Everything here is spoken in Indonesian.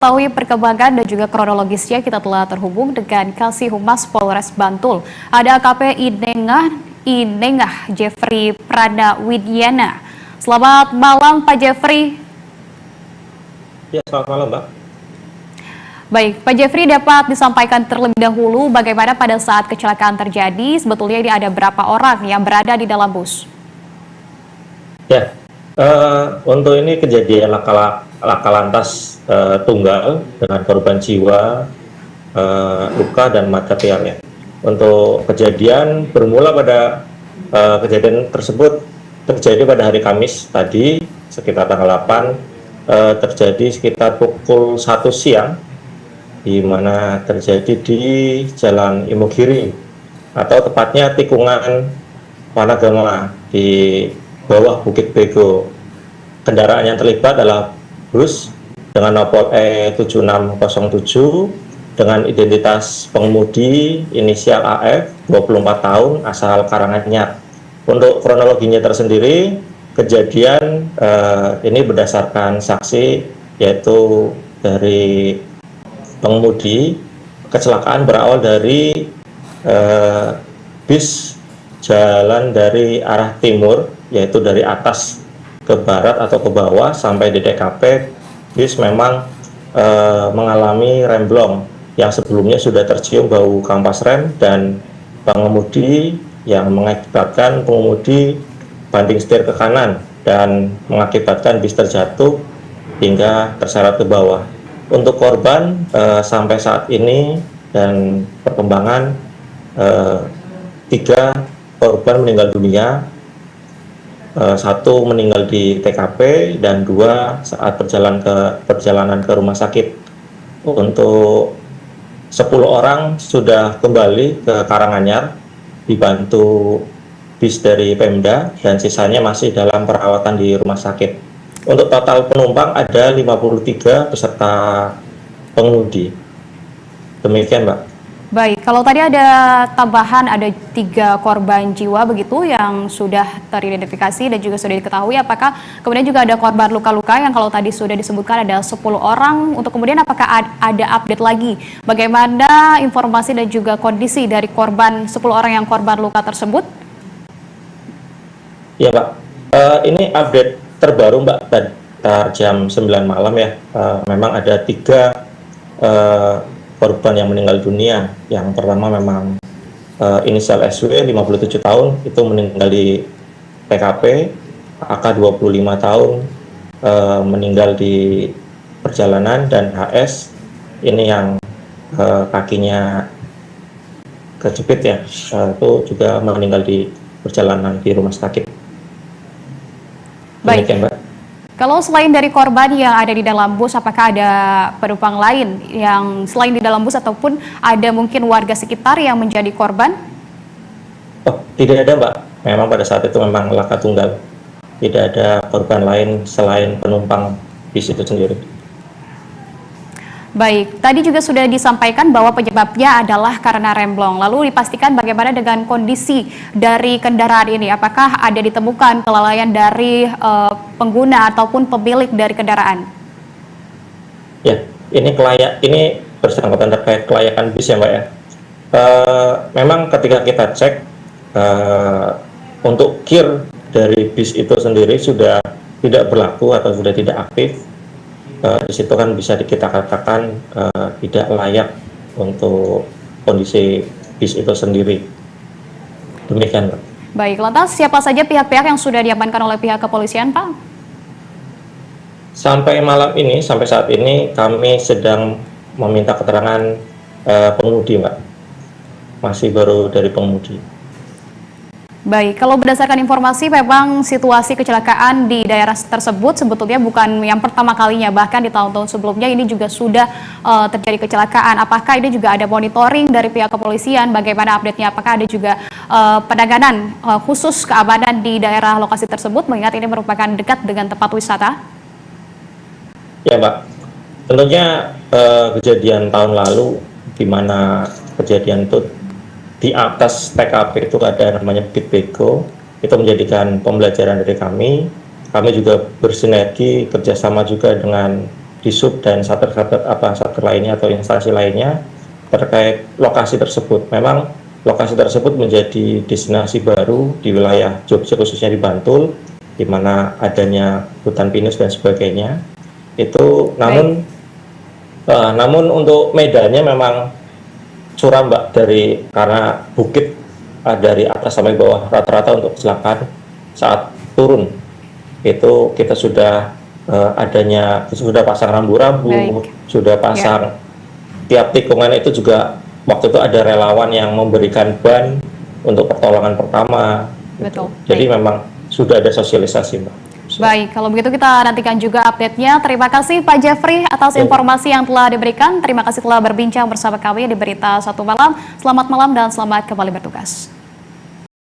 Mengetahui perkembangan dan juga kronologisnya, kita telah terhubung dengan Kasih Humas Polres Bantul. Ada AKP Inengah Jeffrey Pranawidyana. Selamat malam Pak Jeffrey. Ya, selamat malam Mbak. Baik, Pak Jeffrey, dapat disampaikan terlebih dahulu bagaimana pada saat kecelakaan terjadi, sebetulnya ini ada berapa orang yang berada di dalam bus? Ya, untuk ini kejadian laka lantas tunggal dengan korban jiwa, luka dan material ya. Untuk kejadian bermula pada kejadian tersebut terjadi pada hari Kamis tadi sekitar tanggal 8, terjadi sekitar pukul 1 siang, di mana terjadi di Jalan Imogiri atau tepatnya tikungan Wanagama di bawah Bukit Bego. Kendaraan yang terlibat adalah bus dengan nomor E7607 dengan identitas pengemudi inisial AF, 24 tahun, asal Karanganyar. Untuk kronologinya tersendiri, kejadian ini berdasarkan saksi, yaitu dari pengemudi. Kecelakaan berawal dari bis jalan dari arah timur, yaitu dari atas ke barat atau ke bawah sampai di TKP. Bis memang mengalami remblong yang sebelumnya sudah tercium bau kampas rem dan pengemudi, yang mengakibatkan pengemudi banting setir ke kanan dan mengakibatkan bis terjatuh hingga terseret ke bawah. Untuk korban sampai saat ini dan perkembangan, 3 korban meninggal dunia, 1 meninggal di TKP dan 2 saat perjalanan ke rumah sakit. Untuk 10 orang sudah kembali ke Karanganyar dibantu bis dari Pemda dan sisanya masih dalam perawatan di rumah sakit. Untuk total penumpang ada 53 beserta pengemudi. Demikian, Mbak. Baik, kalau tadi ada tambahan, ada 3 korban jiwa begitu yang sudah teridentifikasi dan juga sudah diketahui, apakah kemudian juga ada korban luka-luka yang kalau tadi sudah disebutkan ada 10 orang, untuk kemudian apakah ada update lagi bagaimana informasi dan juga kondisi dari korban 10 orang yang korban luka tersebut? Ya Mbak, ini update terbaru Mbak, pada jam 9 malam ya. Memang ada 3 korban yang meninggal dunia. Yang pertama memang inisial SW, 57 tahun, itu meninggal di TKP. AK 25 tahun meninggal di perjalanan, dan HS ini yang kakinya kejepit ya, itu juga meninggal di perjalanan di rumah sakit. Baik. Demikian, Mbak. Kalau selain dari korban yang ada di dalam bus, apakah ada penumpang lain yang selain di dalam bus ataupun ada mungkin warga sekitar yang menjadi korban? Oh, tidak ada Mbak. Memang pada saat itu memang laka tunggal. Tidak ada korban lain selain penumpang bis itu sendiri. Baik, tadi juga sudah disampaikan bahwa penyebabnya adalah karena remblong. Lalu dipastikan bagaimana dengan kondisi dari kendaraan ini? Apakah ada ditemukan kelalaian dari pengguna ataupun pemilik dari kendaraan? Ya, ini bersangkutan terkait kelayakan bis ya Mbak ya. Memang ketika kita cek untuk kir dari bis itu sendiri sudah tidak berlaku atau sudah tidak aktif. Di situ kan bisa kita katakan tidak layak untuk kondisi bis itu sendiri. Demikian, Pak. Baik, lantas siapa saja pihak-pihak yang sudah diamankan oleh pihak kepolisian, Pak? Sampai malam ini, sampai saat ini kami sedang meminta keterangan pengemudi, Mbak. Masih baru dari pengemudi. Baik, kalau berdasarkan informasi memang situasi kecelakaan di daerah tersebut sebetulnya bukan yang pertama kalinya, bahkan di tahun-tahun sebelumnya ini juga sudah terjadi kecelakaan. Apakah ini juga ada monitoring dari pihak kepolisian, bagaimana update-nya? Apakah ada juga penanganan khusus keamanan di daerah lokasi tersebut, mengingat ini merupakan dekat dengan tempat wisata? Ya Mbak, tentunya kejadian tahun lalu di mana kejadian itu di atas TKP itu ada namanya Bukit Bego, itu menjadikan pembelajaran dari kami. Kami juga bersinergi kerjasama juga dengan Disub dan satker lainnya atau instansi lainnya terkait lokasi tersebut. Memang lokasi tersebut menjadi destinasi baru di wilayah Jogja, khususnya di Bantul, di mana adanya hutan pinus dan sebagainya. Itu namun untuk medannya memang curam, Mbak, karena bukit dari atas sampai bawah rata-rata untuk kecelakaan saat turun itu kita sudah sudah pasang rambu-rambu, sudah pasang tiap tikungan itu juga waktu itu ada relawan yang memberikan ban untuk pertolongan pertama. Betul. Jadi memang sudah ada sosialisasi, Mbak. Baik, kalau begitu kita nantikan juga update-nya. Terima kasih Pak Jeffrey atas informasi yang telah diberikan. Terima kasih telah berbincang bersama kami di Berita Satu Malam. Selamat malam dan selamat kembali bertugas.